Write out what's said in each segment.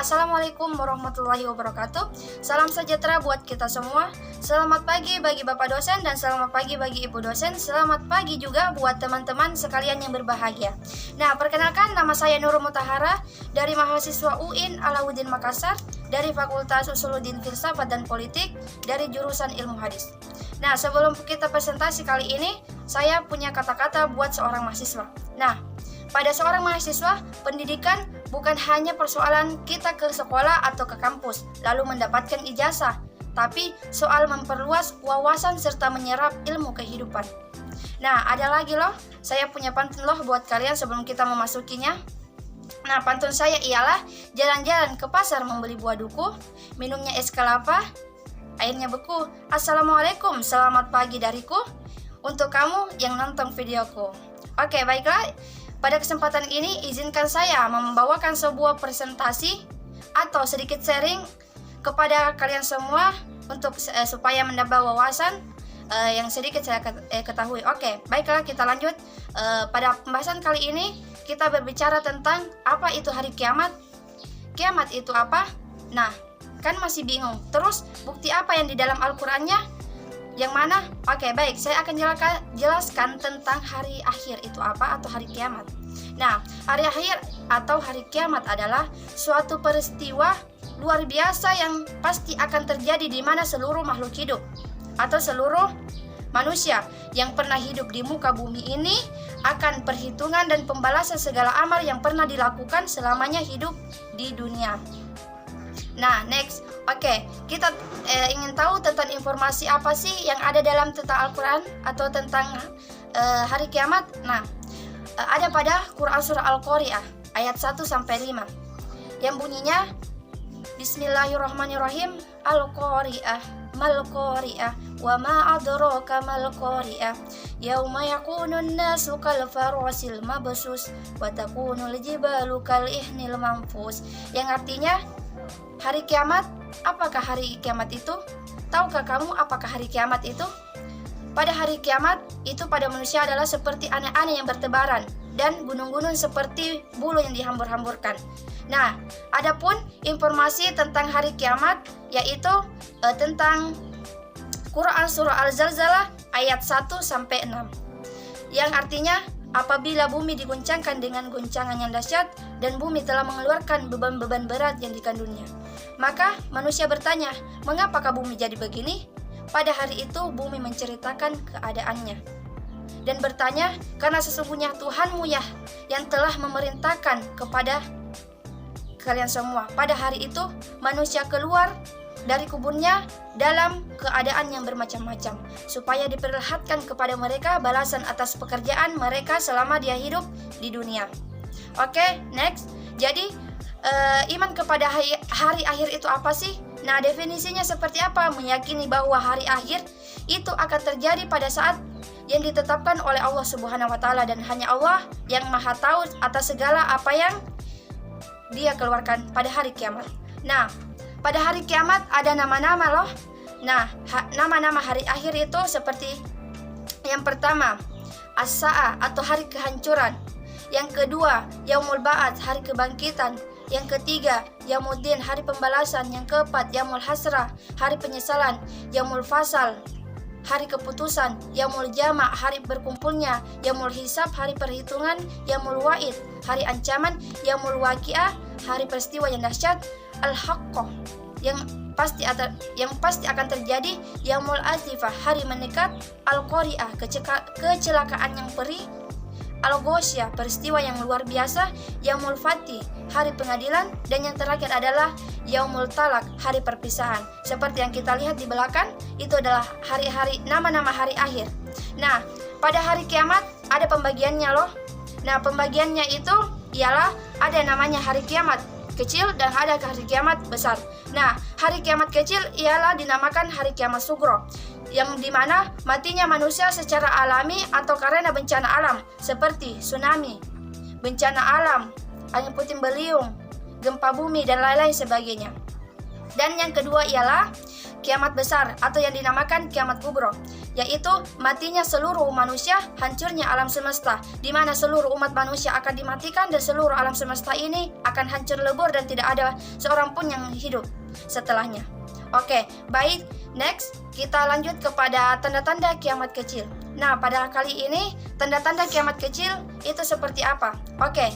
Assalamualaikum warahmatullahi wabarakatuh. Salam sejahtera buat kita semua. Selamat pagi bagi Bapak dosen dan selamat pagi bagi Ibu dosen. Selamat pagi juga buat teman-teman sekalian yang berbahagia. Nah, perkenalkan, nama saya Nurul Mutahara dari mahasiswa UIN Alauddin Makassar, dari Fakultas Usuluddin Filsafat dan Politik, dari jurusan Ilmu Hadis. Nah, sebelum kita presentasi kali ini, saya punya kata-kata buat seorang mahasiswa. Nah, pada seorang mahasiswa, pendidikan bukan hanya persoalan kita ke sekolah atau ke kampus, lalu mendapatkan ijazah, tapi soal memperluas wawasan serta menyerap ilmu kehidupan. Nah, ada lagi loh, saya punya pantun loh buat kalian sebelum kita memasukinya. Nah, pantun saya ialah jalan-jalan ke pasar membeli buah duku, minumnya es kelapa, airnya beku. Assalamualaikum, selamat pagi dariku, untuk kamu yang nonton videoku. Oke, baiklah. Pada kesempatan ini, izinkan saya membawakan sebuah presentasi atau sedikit sharing kepada kalian semua untuk supaya menambah wawasan yang sedikit saya ketahui. Oke, baiklah, kita lanjut. Pada pembahasan kali ini, kita berbicara tentang apa itu hari kiamat. Kiamat itu apa? Nah, kan masih bingung. Terus, bukti apa yang di dalam Al-Qur'annya? Yang mana? Oke, baik, saya akan jelaskan tentang hari akhir itu apa atau hari kiamat. Nah, hari akhir atau hari kiamat adalah suatu peristiwa luar biasa yang pasti akan terjadi di mana seluruh makhluk hidup atau seluruh manusia yang pernah hidup di muka bumi ini akan perhitungan dan pembalasan segala amal yang pernah dilakukan selamanya hidup di dunia. Nah, next. Oke, kita ingin tahu tentang informasi apa sih yang ada dalam tentang Al-Quran atau tentang hari kiamat. Nah, ada pada Quran Surah Al-Qari'ah ayat 1-5 yang bunyinya Bismillahirrahmanirrahim. Al-Qari'ah mal-Qari'ah wa ma adraka mal-Qari'ah yauma yakunun nasu kal farasil mabsus wa takunul jibalu kal ihnil manfus, yang artinya hari kiamat. Apakah hari kiamat itu? Tahukah kamu apakah hari kiamat itu? Pada hari kiamat itu pada manusia adalah seperti aneh-aneh yang bertebaran dan gunung-gunung seperti bulu yang dihambur-hamburkan. Nah, adapun informasi tentang hari kiamat yaitu tentang Quran Surah Al-Zalzalah ayat 1-6 yang artinya apabila bumi diguncangkan dengan guncangan yang dahsyat dan bumi telah mengeluarkan beban-beban berat yang dikandungnya, maka manusia bertanya, mengapakah bumi jadi begini? Pada hari itu bumi menceritakan keadaannya dan bertanya, karena sesungguhnya Tuhanmu ya yang telah memerintahkan kepada kalian semua. Pada hari itu manusia keluar dari kuburnya dalam keadaan yang bermacam-macam, supaya diperlihatkan kepada mereka balasan atas pekerjaan mereka selama dia hidup di dunia. Oke, next. Jadi iman kepada hari akhir itu apa sih? Nah, definisinya seperti apa? Meyakini bahwa hari akhir itu akan terjadi pada saat yang ditetapkan oleh Allah Subhanahu wa taala, dan hanya Allah yang Maha tahu atas segala apa yang Dia keluarkan pada hari kiamat. Nah, pada hari kiamat ada nama-nama loh. Nah, nama-nama hari akhir itu seperti yang pertama, As-Sa'ah atau hari kehancuran. Yang kedua, Yaumul Ba'ats, hari kebangkitan. Yang ketiga, Yaumuddin, hari pembalasan. Yang keempat, Yaumul Hasrah, hari penyesalan. Yaumul Fasal, hari keputusan. Yaumul Jama', hari berkumpulnya. Yaumul Hisab, hari perhitungan. Yaumul Wa'id, hari ancaman. Yaumul Waqi'ah, hari peristiwa yang dahsyat. Al-Haqqah, yang pasti akan terjadi. Yaumul Azifah, hari mendekat. Al-Qari'ah, kecelakaan yang perih. Al-Ghosyah, peristiwa yang luar biasa. Yaumul Fatih, hari pengadilan. Dan yang terakhir adalah Yaumul Talak, hari perpisahan. Seperti yang kita lihat di belakang, itu adalah hari-hari, nama-nama hari akhir. Nah, pada hari kiamat ada pembagiannya loh. Nah, pembagiannya itu ialah ada namanya hari kiamat kecil dan ada hari kiamat besar. Nah, hari kiamat kecil ialah dinamakan hari kiamat sugro, yang dimana matinya manusia secara alami atau karena bencana alam seperti tsunami, bencana alam, angin puting beliung, gempa bumi, dan lain-lain sebagainya. Dan yang kedua ialah kiamat besar atau yang dinamakan kiamat kubro. yaitu matinya seluruh manusia, hancurnya alam semesta, di mana seluruh umat manusia akan dimatikan dan seluruh alam semesta ini akan hancur lebur dan tidak ada seorang pun yang hidup setelahnya. Oke, baik. Next, kita lanjut kepada tanda-tanda kiamat kecil. Nah, pada kali ini tanda-tanda kiamat kecil itu seperti apa? Oke.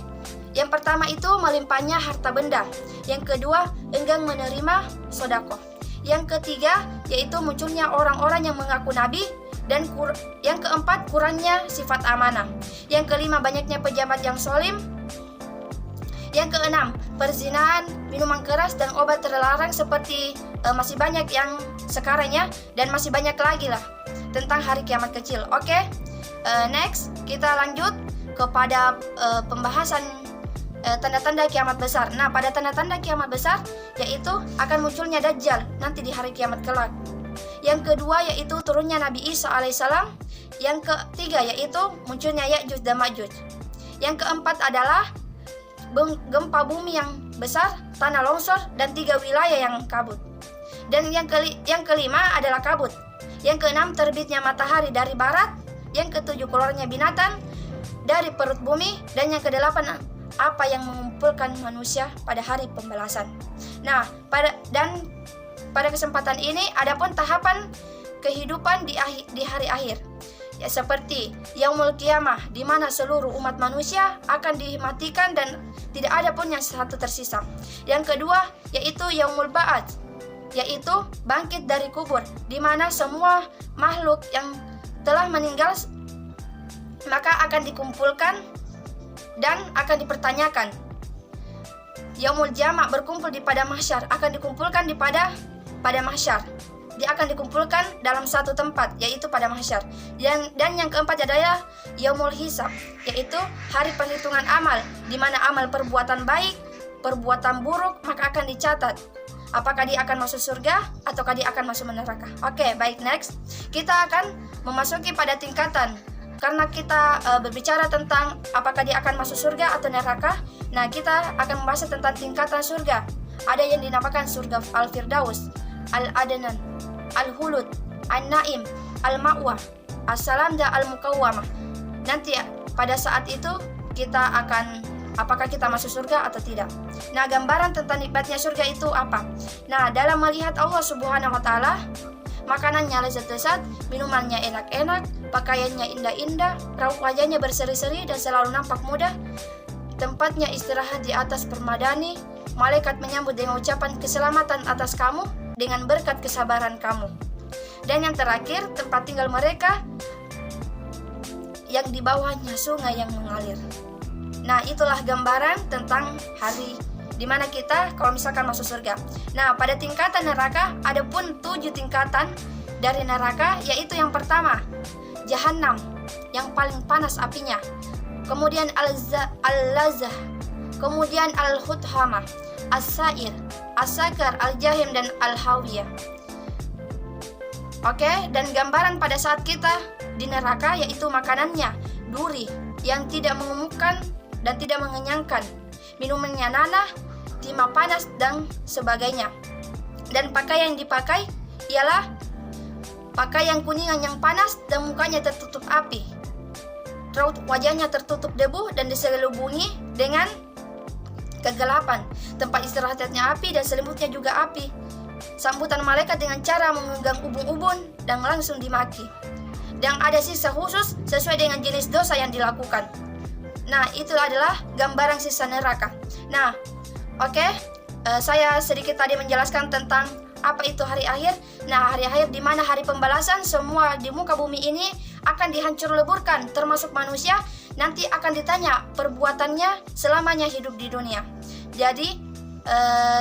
Yang pertama itu melimpahnya harta benda. Yang kedua, enggan menerima sedekah. Yang ketiga, yaitu munculnya orang-orang yang mengaku nabi. Dan yang keempat, kurangnya sifat amanah. Yang kelima, banyaknya pejabat yang zalim. Yang keenam, perzinahan, minuman keras, dan obat terlarang seperti masih banyak yang sekarang ya. Dan masih banyak lagi lah tentang hari kiamat kecil. Oke, next kita lanjut kepada pembahasan tanda-tanda kiamat besar. Nah, pada tanda-tanda kiamat besar yaitu akan munculnya Dajjal nanti di hari kiamat kelak. Yang kedua yaitu turunnya Nabi Isa alaihissalam. Yang ketiga yaitu munculnya Ya'juj dan Ma'juj. Yang keempat adalah gempa bumi yang besar, tanah longsor, dan 3 wilayah yang kabut. Dan yang kelima adalah kabut. Yang keenam terbitnya matahari dari barat. Yang ketujuh keluarnya binatang dari perut bumi. Dan yang kedelapan apa yang mengumpulkan manusia pada hari pembalasan. Nah, pada kesempatan ini adapun tahapan kehidupan di hari akhir. Ya, seperti Yaumul Qiyamah, di mana seluruh umat manusia akan dimatikan dan tidak ada pun yang satu tersisa. Yang kedua yaitu Yaumul Ba'ats, yaitu bangkit dari kubur, di mana semua makhluk yang telah meninggal maka akan dikumpulkan dan akan dipertanyakan. Yaumul Jama' berkumpul di padang mahsyar, akan dikumpulkan pada mahsyar. Dia akan dikumpulkan dalam satu tempat, yaitu pada mahsyar. Dan yang keempat adalah Yaumul Hisab, yaitu hari perhitungan amal, di mana amal perbuatan baik, perbuatan buruk maka akan dicatat. Apakah dia akan masuk surga ataukah dia akan masuk neraka. Oke, baik, next. Kita akan memasuki pada tingkatan. Karena kita berbicara tentang apakah dia akan masuk surga atau neraka. Nah, kita akan membahas tentang tingkatan surga. Ada yang dinamakan surga Al-Firdaus, Al-Adnan, Al-Hulud, An-Naim, Al-Ma'wah, As-Salam, dan Al-Mukawwamah. Nanti pada saat itu kita akan apakah kita masuk surga atau tidak. Nah, gambaran tentang nikmatnya surga itu apa? Nah, dalam melihat Allah Subhanahu wa taala, makanannya lezat-lezat, minumannya enak-enak, pakaiannya indah-indah, raut wajahnya berseri-seri dan selalu nampak muda, tempatnya istirahat di atas permadani, malaikat menyambut dengan ucapan keselamatan atas kamu dengan berkat kesabaran kamu. Dan yang terakhir, tempat tinggal mereka yang di bawahnya sungai yang mengalir. Nah, itulah gambaran tentang hari di mana kita kalau misalkan masuk surga. Nah, pada tingkatan neraka ada pun 7 tingkatan dari neraka, yaitu yang pertama Jahannam yang paling panas apinya, kemudian Al-Lazah, kemudian Al-Huthamah, As-Sa'ir, As-Sakar, Al-Jahim, dan Al-Hawiyah. Oke, dan gambaran pada saat kita di neraka yaitu makanannya duri yang tidak mengemukkan dan tidak mengenyangkan, minumannya nanah, timah panas, dan sebagainya. Dan pakaian yang dipakai ialah pakaian kuningan yang panas dan mukanya tertutup api. Raut wajahnya tertutup debu dan diselubungi dengan kegelapan. Tempat istirahatnya api dan selimutnya juga api. Sambutan malaikat dengan cara memegang ubun-ubun dan langsung dimaki. Dan ada sisa khusus sesuai dengan jenis dosa yang dilakukan. Nah, itu adalah gambaran sisa neraka. Nah, oke, saya sedikit tadi menjelaskan tentang apa itu hari akhir. Nah, hari akhir di mana hari pembalasan semua di muka bumi ini akan dihancur leburkan, termasuk manusia. Nanti akan ditanya perbuatannya selamanya hidup di dunia. Jadi,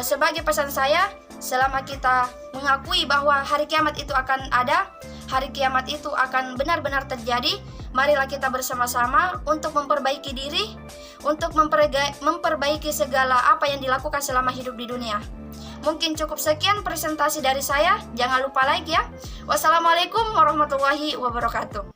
sebagai pesan saya, selama kita mengakui bahwa hari kiamat itu akan ada, hari kiamat itu akan benar-benar terjadi, marilah kita bersama-sama untuk memperbaiki diri, untuk memperbaiki segala apa yang dilakukan selama hidup di dunia. Mungkin cukup sekian presentasi dari saya. Jangan lupa like ya. Wassalamualaikum warahmatullahi wabarakatuh.